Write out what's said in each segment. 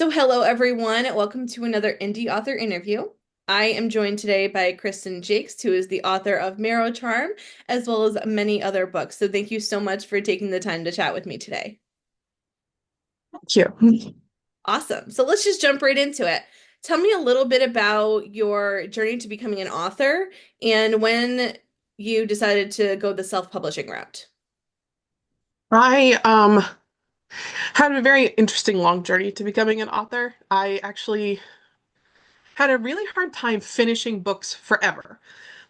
So, hello everyone. Welcome to another indie author interview. I am joined today by Kristin Jacques, who is the author of Marrow Charm, as well as many other books. So, thank you so much for taking the time to chat with me today. Thank you. Awesome. So, let's just jump right into it. Tell me a little bit about your journey to becoming an author and when you decided to go the self-publishing route. I had a very interesting long journey to becoming an author. I actually had a really hard time finishing books forever.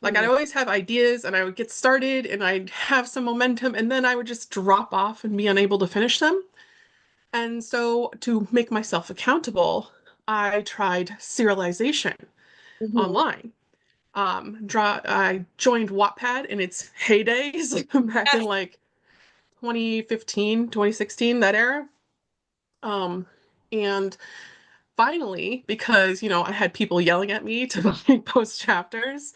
Like I'd Mm, always have ideas and I would get started and I'd have some momentum and then I would just drop off and be unable to finish them. And so to make myself accountable, I tried serialization mhm. online. I joined Wattpad in its heydays back in Yes. like 2015, 2016, that era. Um, and finally, because, I had people yelling at me to post chapters,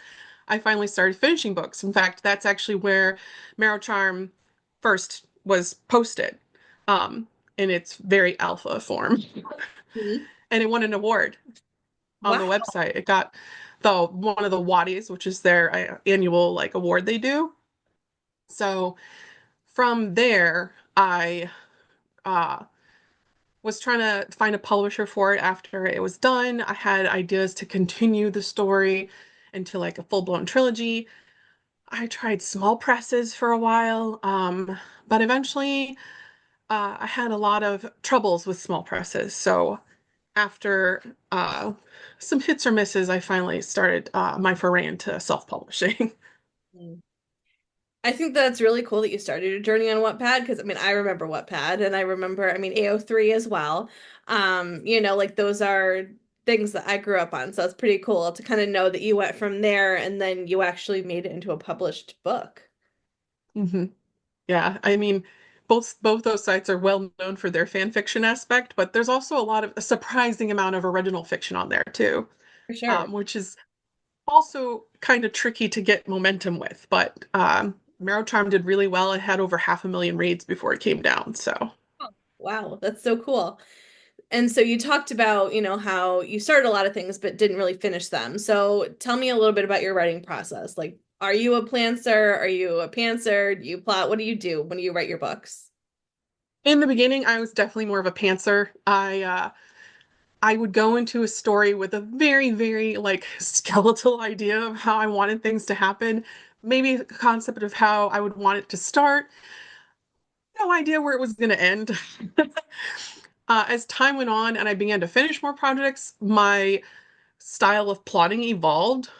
I finally started finishing books. In fact, that's actually where Marrow Charm first was posted, um, in its very alpha form. Mhm. And it won an award on the Wow. website. It got the one of the Waddies, which is their annual like award they do. So from there, I uh, was trying to find a publisher for it after it was done. I had ideas to continue the story into like a full-blown trilogy. I tried small presses for a while, but eventually I had a lot of troubles with small presses. So after some hits or misses, I finally started my foray into self-publishing. I think that's really cool that you started your journey on Wattpad because I remember Wattpad and I remember AO3 as well. Like those are things that I grew up on. So it's pretty cool to kind of know that you went from there and then you actually made it into a published book. hmm Yeah, I mean, both those sites are well known for their fan fiction aspect, but there's also a surprising amount of original fiction on there too, For sure. which is also kind of tricky to get momentum with. But Marrow Charm did really well. It had over 500,000 reads before it came down. So Oh, wow, that's so cool. And so you talked about, how you started a lot of things but didn't really finish them. So tell me a little bit about your writing process. Like, are you a plantser? Are you a pantser? Do you plot? What do you do when you write your books? in the beginning, I was definitely more of a pantser. I would go into a story with a very, very like skeletal idea of how I wanted things to happen, maybe a concept of how I would want it to start. No idea where it was going to end. As time went on and I began to finish more projects, my style of plotting evolved.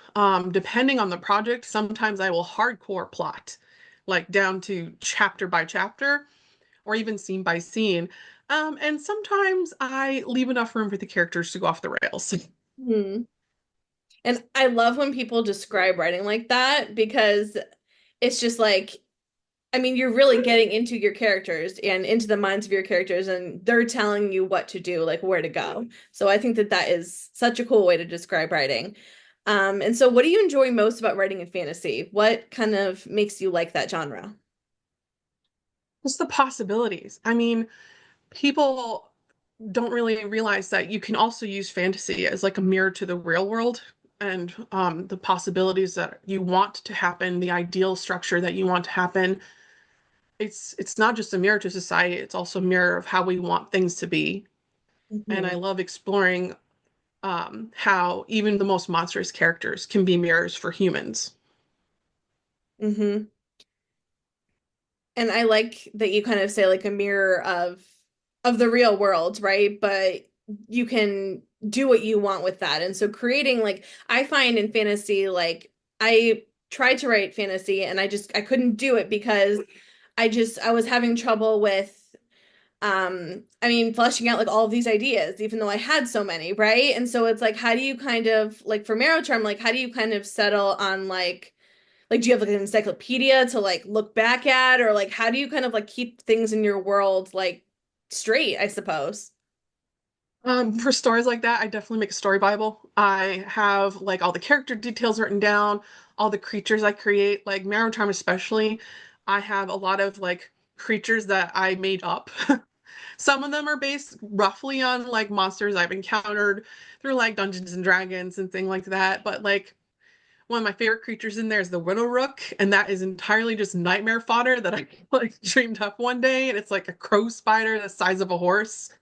Depending on the project, sometimes I will hardcore plot, like down to chapter by chapter or even scene by scene. And sometimes I leave enough room for the characters to go off the rails. Hmm. And I love when people describe writing like that because it's just like, you're really getting into your characters and into the minds of your characters, and they're telling you what to do, like where to go. So I think that that is such a cool way to describe writing. And so what do you enjoy most about writing in fantasy? What kind of makes you like that genre? Just the possibilities. I mean, people don't really realize that you can also use fantasy as like a mirror to the real world and the possibilities that you want to happen, the ideal structure that you want to happen. It's not just a mirror to society, it's also a mirror of how we want things to be. And I Hmm. love exploring how even the most monstrous characters can be mirrors for humans. Hmm. And I like that you kind of say like a mirror of the real world, right? But you can do what you want with that. And so creating like I find in fantasy like I tried to write fantasy and I couldn't do it because I was having trouble with fleshing out like all of these ideas even though I had so many, right? And so it's like how do you kind of like for Marrow Charm, like how do you kind of settle on like, do you have like an encyclopedia to like look back at, or like how do you kind of like keep things in your world like straight, I suppose? For stories like that, I definitely make a story Bible. I have like all the character details written down, all the creatures I create, like Marrow Charm especially. I have a lot of like creatures that I made up. Some of them are based roughly on like monsters I've encountered through like Dungeons and Dragons and things like that. But like one of my favorite creatures in there is the Widow Rook, and that is entirely just nightmare fodder that I like dreamed up one day, and it's like a crow spider the size of a horse.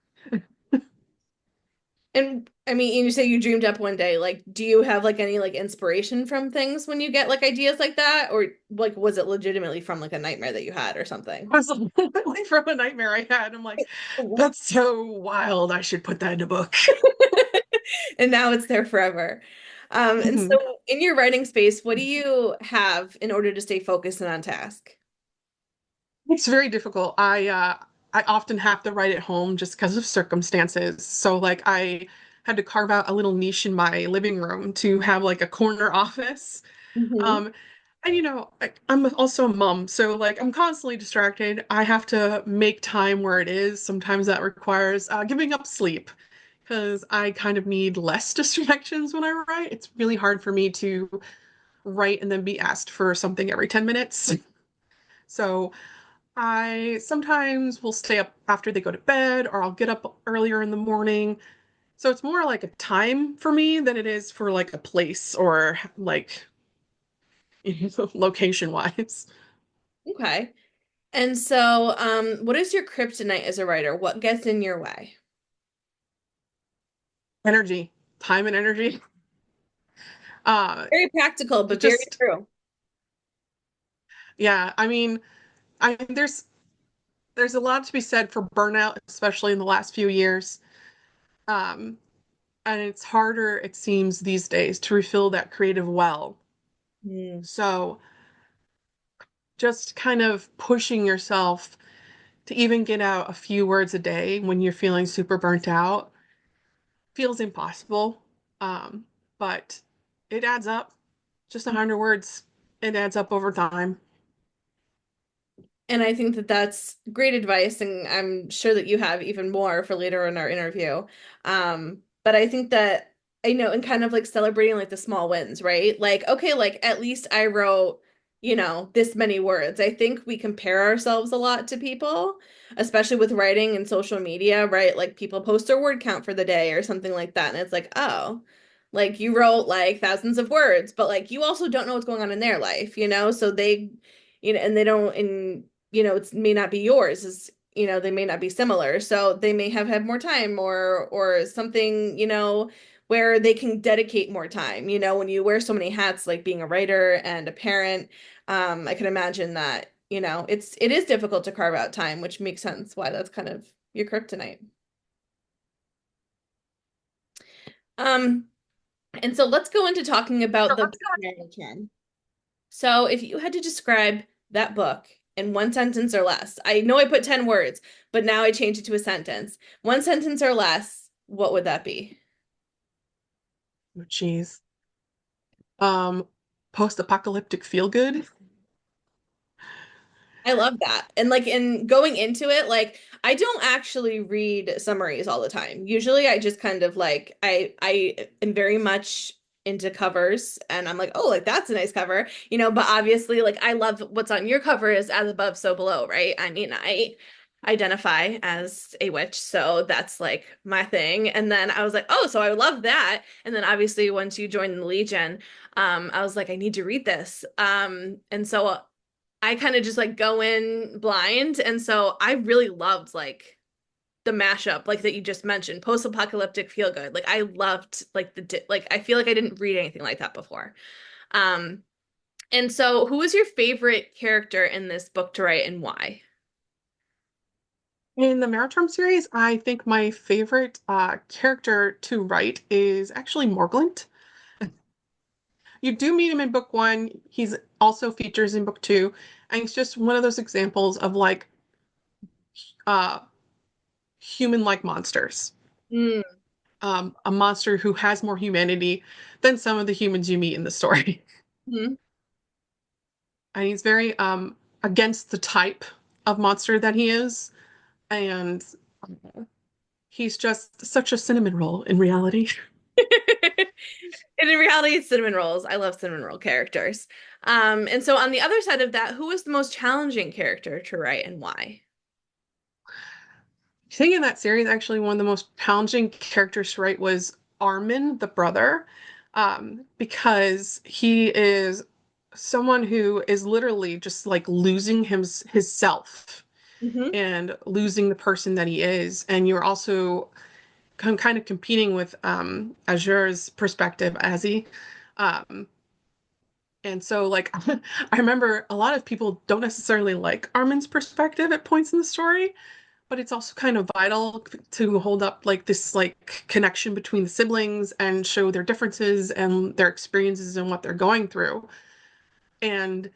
And I mean, you say you dreamed up one day, like, do you have like any like inspiration from things when you get like ideas like that? Or like was it legitimately from like a nightmare that you had or something? It was literally from a nightmare I had. I'm like, that's so wild. I should put that in a book. And now it's there forever. And Mhm. so in your writing space, what do you have in order to stay focused and on task? It's very difficult. I often have to write at home just because of circumstances. So like I had to carve out a little niche in my living room to have like a corner office. Hmm. Um, and I'm also a mom, so like I'm constantly distracted. I have to make time where it is. Sometimes that requires giving up sleep because I kind of need less distractions when I write. It's really hard for me to write and then be asked for something every 10 minutes. So I sometimes will stay up after they go to bed, or I'll get up earlier in the morning. So it's more like a time for me than it is for like a place or like location wise. Okay. And so, what is your kryptonite as a writer? What gets in your way? Energy, time and energy. Uh, Very practical, but very just true. yeah. I mean, I there's a lot to be said for burnout, especially in the last few years. Um, and it's harder, it seems, these days to refill that creative well. Mm. So just kind of pushing yourself to even get out a few words a day when you're feeling super burnt out feels impossible. Um, but it adds up. Just 100 words. It adds up over time. And I think that that's great advice, and I'm sure that you have even more for later in our interview. But I think that I know, and kind of like celebrating like the small wins, right? Like, okay, like at least I wrote, this many words. I think we compare ourselves a lot to people, especially with writing and social media, right? Like people post their word count for the day or something like that, and it's like, oh, like you wrote like thousands of words, but like you also don't know what's going on in their life, so they and they don't, and it may not be yours, is they may not be similar, so they may have had more time or something, where they can dedicate more time, when you wear so many hats, like being a writer and a parent. I can imagine that, it is difficult to carve out time, which makes sense why that's kind of your kryptonite. um and so let's go into talking about the Marrow Charm. So, if you had to describe that book in one sentence or less, I know I put 10 words, but now I changed it to a sentence. One sentence or less, what would that be? Oh, geez. Post-apocalyptic feel good. I love that. And like in going into it, like I don't actually read summaries all the time. Usually I just kind of like I am very much into covers, and I'm like, "Oh, like that's a nice cover." But obviously like I love what's on your cover is as above so below, right? I mean, I identify as a witch, so that's like my thing. And then I was like, "Oh, so I love that." And then obviously once you join the Legion, I was like, I need to read this. And so I kind of just like go in blind. And so I really loved like the mashup, like that you just mentioned, post-apocalyptic feel good. Like I loved like like I feel like I didn't read anything like that before. Um, and so who was your favorite character in this book to write and why? In the Marrow Charm series, I think my favorite character to write is actually Morglint. You do meet him in book one. He's also features in book two, and he's just one of those examples of like uh, human-like monsters. Mm-hmm. A monster who has more humanity than some of the humans you meet in the story. And he's very against the type of monster that he is, and he's just such a cinnamon roll in reality. And in reality, it's cinnamon rolls. I love cinnamon roll characters. And so on the other side of that, who was the most challenging character to write and why? think in that series, actually, one of the most challenging characters to write was Armin, the brother, because he is someone who is literally just like losing his self Hmm. and losing the person that he is. And you're also kind of competing with Azure's perspective as he. Um, and so, like, I remember a lot of people don't necessarily like Armin's perspective at points in the story, but it's also kind of vital to hold up like this like connection between the siblings and show their differences and their experiences and what they're going through. And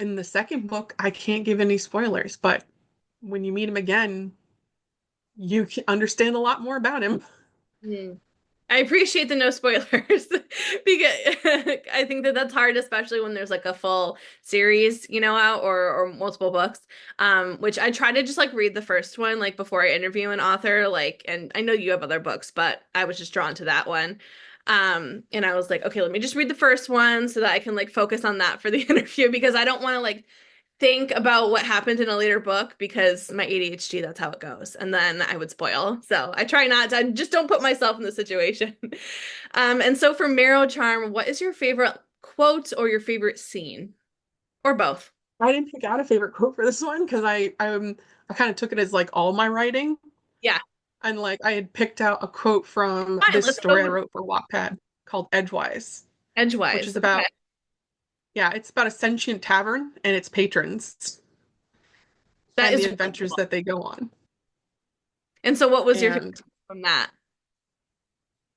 in the second book, I can't give any spoilers, but when you meet him again, you can understand a lot more about him. I appreciate the no spoilers because I think that that's hard, especially when there's like a full series, out or multiple books. Which I try to just like read the first one like before I interview an author, like, and I know you have other books, but I was just drawn to that one. And I was like, okay, let me just read the first one so that I can like focus on that for the interview because I don't want to like think about what happened in a later book because my ADHD, that's how it goes. And then I would spoil. So I try not to, I just don't put myself in the situation. And so for Marrow Charm, what is your favorite quote or your favorite scene? Or both? I didn't pick out a favorite quote for this one because I kind of took it as like all my writing. Yeah, And like I had picked out a quote from fine. this Let's go story I with wrote for Wattpad called Edgewise, which is edgewise. Okay. about, yeah, it's about a sentient tavern and its patrons That and the is really adventures cool. that they go on. And so what was your favorite And from that?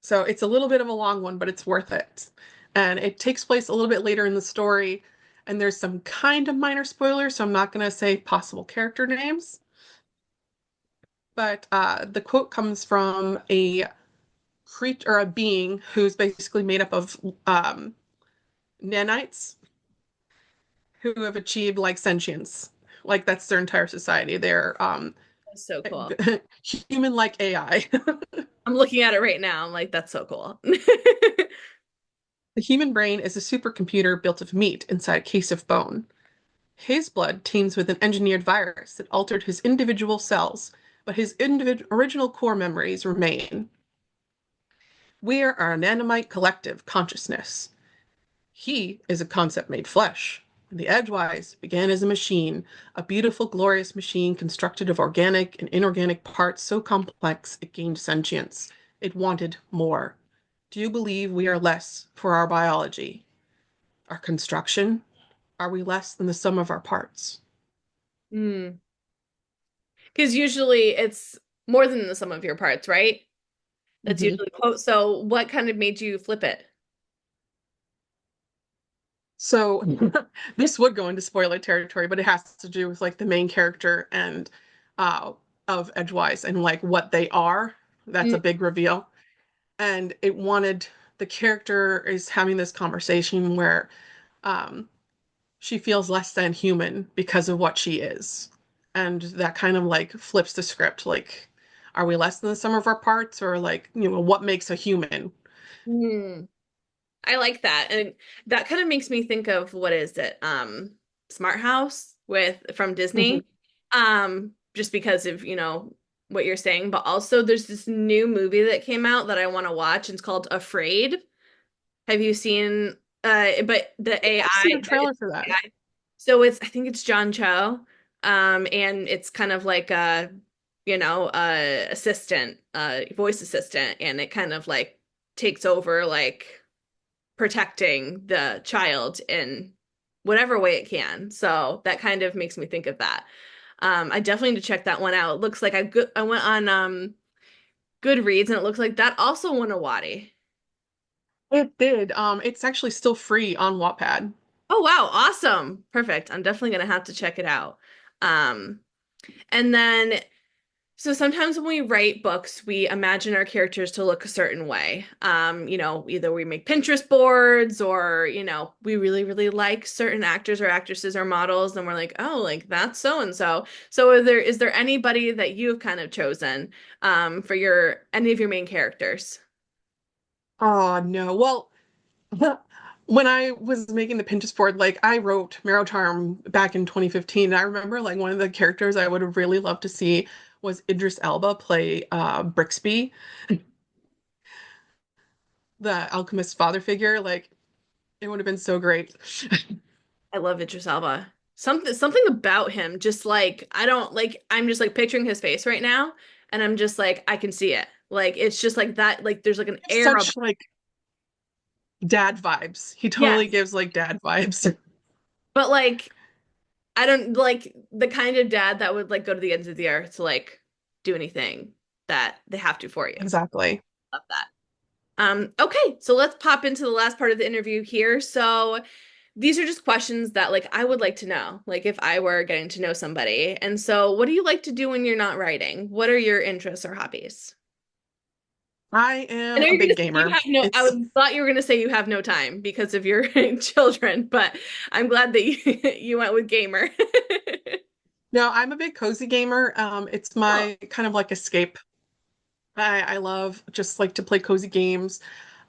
so it's a little bit of a long one, but it's worth it. And it takes place a little bit later in the story, and there's some kind of minor spoilers, so I'm not going to say possible character names. But the quote comes from a creature or a being who's basically made up of nanites who have achieved like sentience. Like that's their entire society. They're That's so cool. human-like AI. I'm looking at it right now. I'm like, that's so cool. The human brain is a supercomputer built of meat inside a case of bone. His blood teems with an engineered virus that altered his individual cells, but his original core memories remain. We are an animite collective consciousness. He is a concept made flesh. The Edgewise began as a machine, a beautiful, glorious machine constructed of organic and inorganic parts so complex it gained sentience. It wanted more. Do you believe we are less for our biology? Our construction? Are we less than the sum of our parts? Hmm. Because usually it's more than the sum of your parts, right? That's Mm-hmm. usually the quote. So what kind of made you flip it? So this would go into spoiler territory, but it has to do with like the main character and uh of Edgewise and like what they are. That's Mm, a big reveal. And it wanted the character is having this conversation where um she feels less than human because of what she is. And that kind of like flips the script. Like, are we less than the sum of our parts, or like, what makes a human? mm. I like that. And that kind of makes me think of what is it? Smart House with from Mhm. Disney. Just because of, what you're saying, but also there's this new movie that came out that I want to watch. It's called Afraid. Have you seen but the AI, I've seen a trailer it's for that. AI. So I think it's John Cho. And it's kind of like a, assistant, voice assistant, and it kind of like takes over like protecting the child in whatever way it can. So that kind of makes me think of that. I definitely need to check that one out. It looks like I went on Goodreads and it looks like that also won a Waddy. It did. It's actually still free on Wattpad. Oh wow, awesome. Perfect. I'm definitely gonna have to check it out. Um, and then so sometimes when we write books, we imagine our characters to look a certain way. Either we make Pinterest boards or, we really, really like certain actors or actresses or models, and we're like, oh, like that's so and so. So is there anybody that you've kind of chosen for your any of your main characters? Oh no. Well, when I was making the Pinterest board, like I wrote Marrow Charm back in 2015. And I remember like one of the characters I would have really loved to see was Idris Elba play Brixby, the alchemist's father figure. Like it would have been so great. I love Idris Elba. Something about him, just like I don't like I'm just like picturing his face right now, and I'm just like I can see it. Like it's just like that, like there's like an air about Such like dad vibes. He totally yes. gives like dad vibes. But like I don't like the kind of dad that would like go to the ends of the earth to like do anything that they have to for you. Exactly. Love that. Okay, so let's pop into the last part of the interview here. So these are just questions that like I would like to know, like if I were getting to know somebody. And so what do you like to do when you're not writing? What are your interests or hobbies? I I am know a you're gonna big say you gamer. have no, I It's thought you were gonna say you have no time because of your children, but I'm glad that you went with gamer. no, I'm a big cozy gamer. It's Oh, my kind of like escape. I love just like to play cozy games.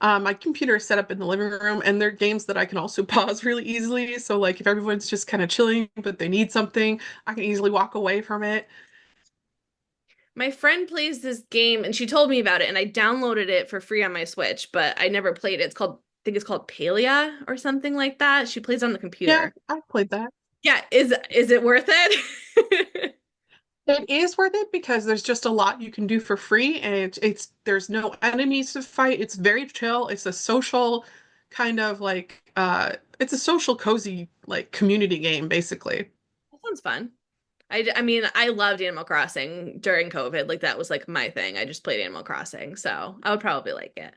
My computer is set up in the living room, and they're games that I can also pause really easily. So, like, if everyone's just kind of chilling, but they need something, I can easily walk away from it. my friend plays this game and she told me about it and I downloaded it for free on my Switch, but I never played it. It's called, I think it's called Palia or something like that. She plays on the Yeah, computer. I've played that. Yeah, is it worth it? It is worth it because there's just a lot you can do for free, and it's there's no enemies to fight. It's very chill. It's a social kind of like it's a social cozy like community game basically. That sounds fun. I mean, I loved Animal Crossing during COVID. Like that was like my thing. I just played Animal Crossing, so I would probably like it.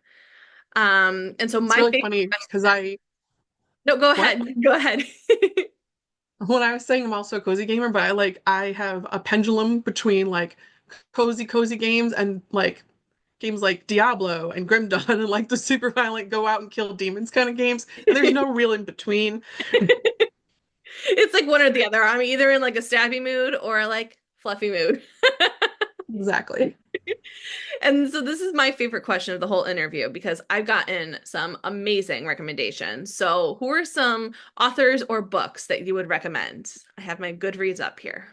And so It's my really favorite funny because question. I No, go what? ahead. Go ahead. When I was saying I'm also a cozy gamer, but I have a pendulum between like cozy games and like games like Diablo and Grim Dawn and like the super violent go out and kill demons kind of games. And there's no real in between. It's like one or the other. I'm either in like a stabby mood or like fluffy mood. Exactly. And so this is my favorite question of the whole interview because I've gotten some amazing recommendations. So who are some authors or books that you would recommend? I have my Goodreads up here.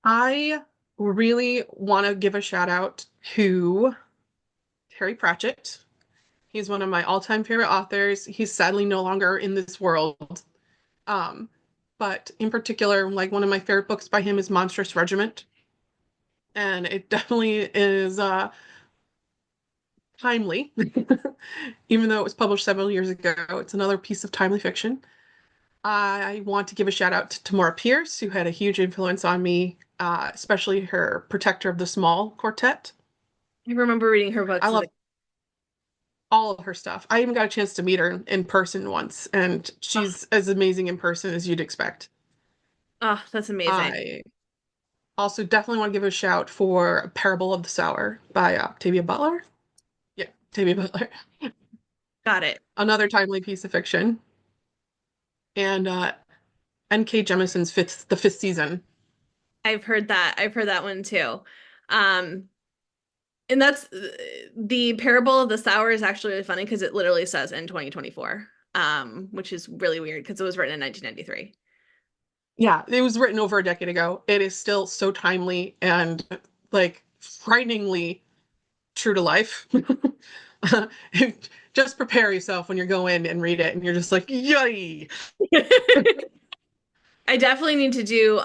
I really want to give a shout out to Terry Pratchett. He's one of my all-time favorite authors. He's sadly no longer in this world. Um, but in particular, like one of my favorite books by him is Monstrous Regiment. And it definitely is timely. Even though it was published several years ago, it's another piece of timely fiction. I want to give a shout out to Tamora Pierce, who had a huge influence on me, especially her Protector of the Small quartet. I remember reading her I books as love a all of her stuff. I even got a chance to meet her in person once, and oh, she's as amazing in person as you'd expect. oh, that's amazing. I also definitely want to give a shout for Parable of the Sower by Octavia Butler. Yeah, Octavia Butler. Got it. Another timely piece of fiction. And N.K. Jemison's the fifth season. I've heard that. I've heard that one too. Um, and that's the Parable of the Sower is actually really funny because it literally says in 2024, which is really weird because it was written in 1993. Yeah, it was written over a decade ago. It is still so timely and like frighteningly true to life. Just prepare yourself when you go in and read it, and you're just like, yay! I definitely need to do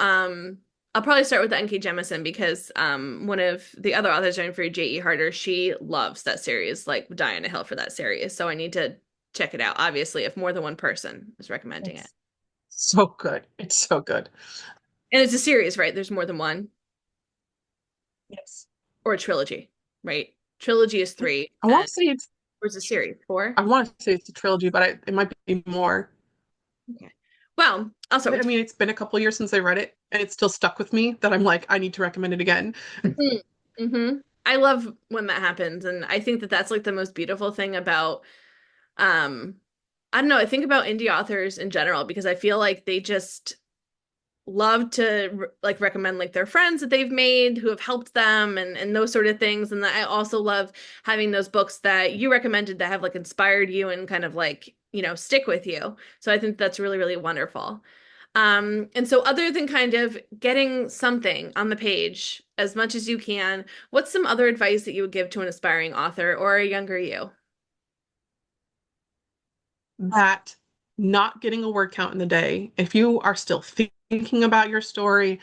I'll probably start with the N.K. Jemisin because one of the other authors doing for J.E. Harder, she loves that series, like die on a hill for that series. So I need to check it out, obviously, if more than one person is recommending it. It's so good. It's so good. And it's a series, right? There's more than one, Yes. or a trilogy, right? Trilogy is three, I want and to say it's where's a series? Four? I want to say it's a trilogy, but it might be more. Okay. Well, I'll start I with mean, it's been a couple years since I read it, and it's still stuck with me that I'm like, I need to recommend it again. mm-hmm. I love when that happens, and I think that that's like the most beautiful thing about um I don't know, I think about indie authors in general because I feel like they just love to like recommend like their friends that they've made who have helped them and those sort of things. And I also love having those books that you recommended that have like inspired you and kind of like, you know, stick with you. So I think that's really, really wonderful. And so other than kind of getting something on the page as much as you can, what's some other advice that you would give to an aspiring author or a younger you? That not getting a word count in the day, if you are still thinking about your story,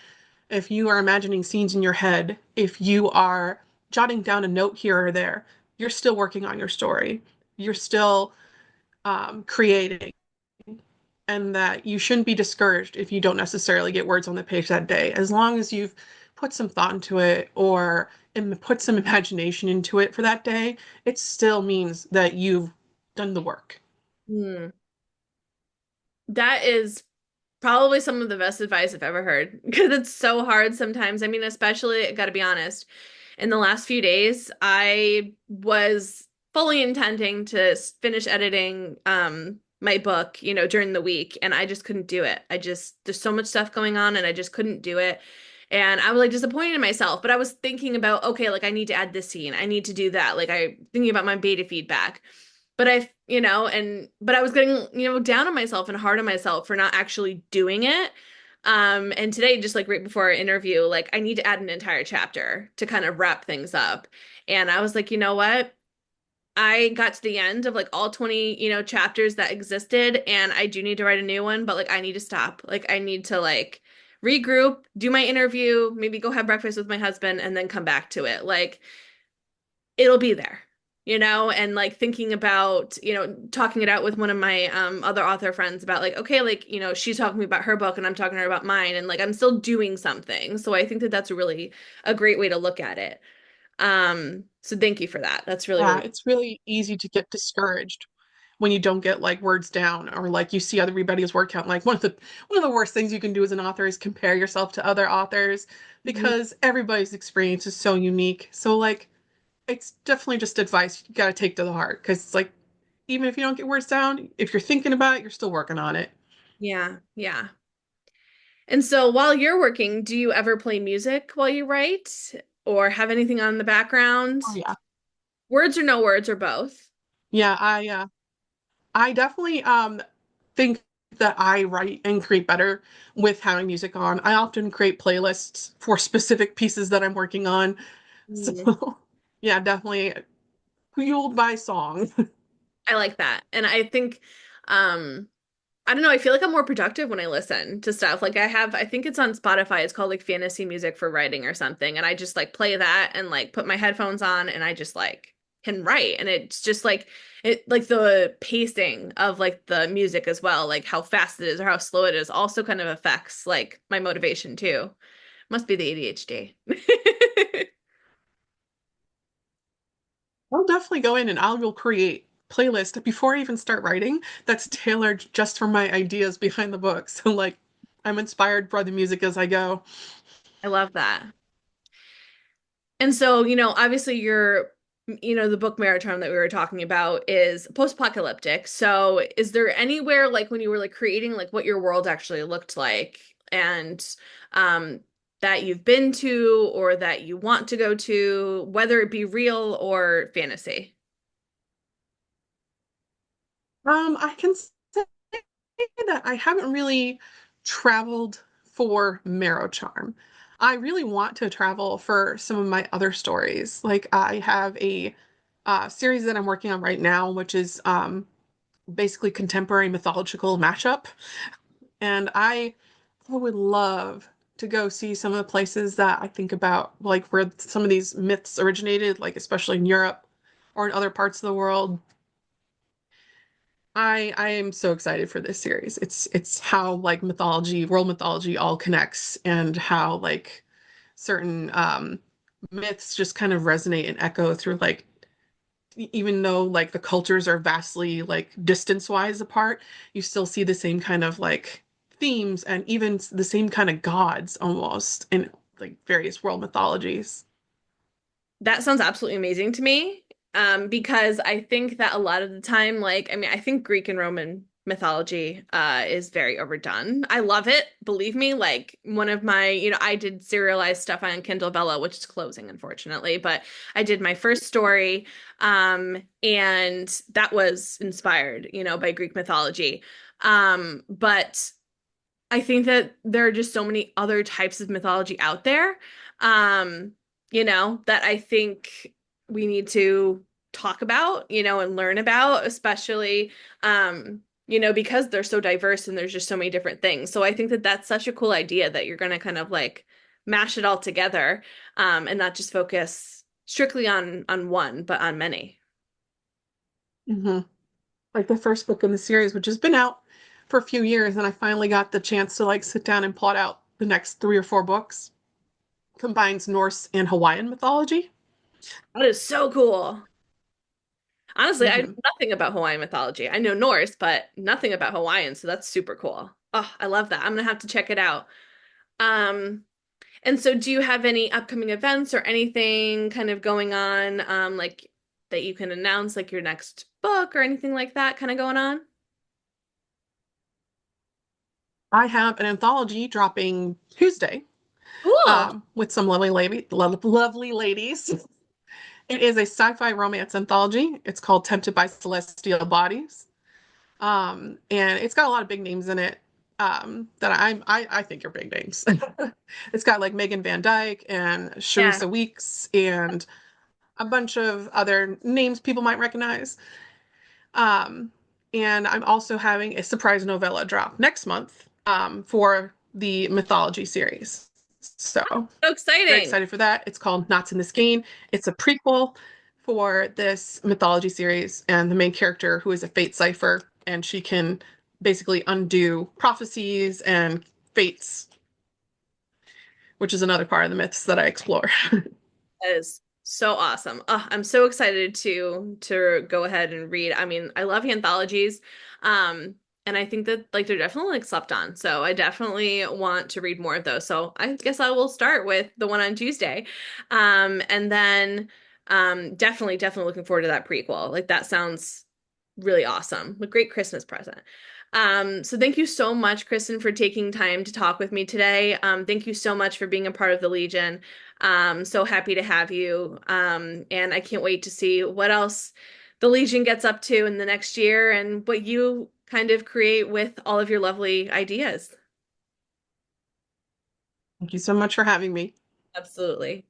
if you are imagining scenes in your head, if you are jotting down a note here or there, you're still working on your story. You're still creating, and that you shouldn't be discouraged if you don't necessarily get words on the page that day. As long as you've put some thought into it or put some imagination into it for that day, it still means that you've done the work. Hmm. That is probably some of the best advice I've ever heard because it's so hard sometimes. I mean, especially, I gotta be honest, in the last few days, I was fully intending to finish editing my book, during the week, and I just couldn't do it. There's so much stuff going on and I just couldn't do it. And I was like disappointed in myself, but I was thinking about, okay, like I need to add this scene. I need to do that. Like I thinking about my beta feedback. But but I was getting, down on myself and hard on myself for not actually doing it. And today, just like right before our interview, like I need to add an entire chapter to kind of wrap things up. And I was like, you know what? I got to the end of like all 20, chapters that existed, and I do need to write a new one, but like I need to stop. Like I need to like regroup, do my interview, maybe go have breakfast with my husband, and then come back to it. Like it'll be there, and like thinking about, talking it out with one of my other author friends about like, okay, like, she's talking to me about her book and I'm talking to her about mine, and like I'm still doing something. So I think that that's really a great way to look at it. So thank you for that. That's really, Yeah, really, it's really easy to get discouraged when you don't get like words down or like you see everybody's word count. Like one of the worst things you can do as an author is compare yourself to other authors Mhm. because everybody's experience is so unique. So like it's definitely just advice you got to take to the heart because it's like even if you don't get words down, if you're thinking about it, you're still working on it. Yeah, yeah. And so while you're working, do you ever play music while you write or have anything on in the background? Oh yeah. Words or no words or both? Yeah, I definitely think that I write and create better with having music on. I often create playlists for specific pieces that I'm working on. Mm. So, yeah, definitely fueled by song. I like that. And I think, I don't know, I feel like I'm more productive when I listen to stuff. Like I think it's on Spotify. It's called like fantasy music for writing or something. And I just like play that and like put my headphones on and I just like can write. And it's just like like the pacing of like the music as well, like how fast it is or how slow it is also kind of affects like my motivation too. Must be the ADHD. I'll definitely go in and I will create playlist before I even start writing that's tailored just for my ideas behind the book. So like I'm inspired by the music as I go. I love that. And so, obviously the book Marrow Charm that we were talking about is post-apocalyptic. So is there anywhere like when you were like creating like what your world actually looked like and um that you've been to or that you want to go to, whether it be real or fantasy? I can say that I haven't really traveled for Marrow Charm. I really want to travel for some of my other stories. Like I have a series that I'm working on right now, which is basically contemporary mythological mashup. And I would love to go see some of the places that I think about, like where some of these myths originated, like especially in Europe or in other parts of the world. I am so excited for this series. It's how like mythology, world mythology all connects and how like certain myths just kind of resonate and echo through like even though like the cultures are vastly like distance-wise apart, you still see the same kind of like themes and even the same kind of gods almost in like various world mythologies. That sounds absolutely amazing to me. Because I think that a lot of the time, like, I mean, I think Greek and Roman mythology is very overdone. I love it, believe me. Like one of my, I did serialized stuff on Kindle Vella, which is closing, unfortunately, but I did my first story, and that was inspired, by Greek mythology. But I think that there are just so many other types of mythology out there, um, that I think we need to talk about, and learn about, especially, because they're so diverse and there's just so many different things. So I think that that's such a cool idea that you're going to kind of like mash it all together, and not just focus strictly on one, but on many. Hmm. Like the first book in the series, which has been out for a few years, and I finally got the chance to like sit down and plot out the next 3 or 4 books, combines Norse and Hawaiian mythology. That is so cool. Honestly, I know Hmm. nothing about Hawaiian mythology. I know Norse, but nothing about Hawaiian, so that's super cool. Oh, I love that. I'm gonna have to check it out. Um, and so do you have any upcoming events or anything kind of going on, like that you can announce, like your next book or anything like that kind of going on? I have an anthology dropping Tuesday, Cool. with some lovely ladies. It is a sci-fi romance anthology. It's called Tempted by Celestial Bodies. And it's got a lot of big names in it, that I think are big names. It's got like Megan Van Dyke and Yeah. Sharissa Weeks and a bunch of other names people might recognize. Um, and I'm also having a surprise novella drop next month, for the mythology series. So So very exciting. excited for that. It's called Knots in the Skein. It's a prequel for this mythology series, and the main character, who is a fate cipher, and she can basically undo prophecies and fates, which is another part of the myths that I explore. That is so awesome. I'm so excited to go ahead and read. I mean, I love anthologies. And I think that like they're definitely like slept on. So I definitely want to read more of those. So I guess I will start with the one on Tuesday. And then definitely looking forward to that prequel. Like that sounds really awesome. A great Christmas present. So thank you so much, Kristen, for taking time to talk with me today. Thank you so much for being a part of the Legion. So happy to have you. And I can't wait to see what else the Legion gets up to in the next year and what you kind of create with all of your lovely ideas. Thank you so much for having me. Absolutely.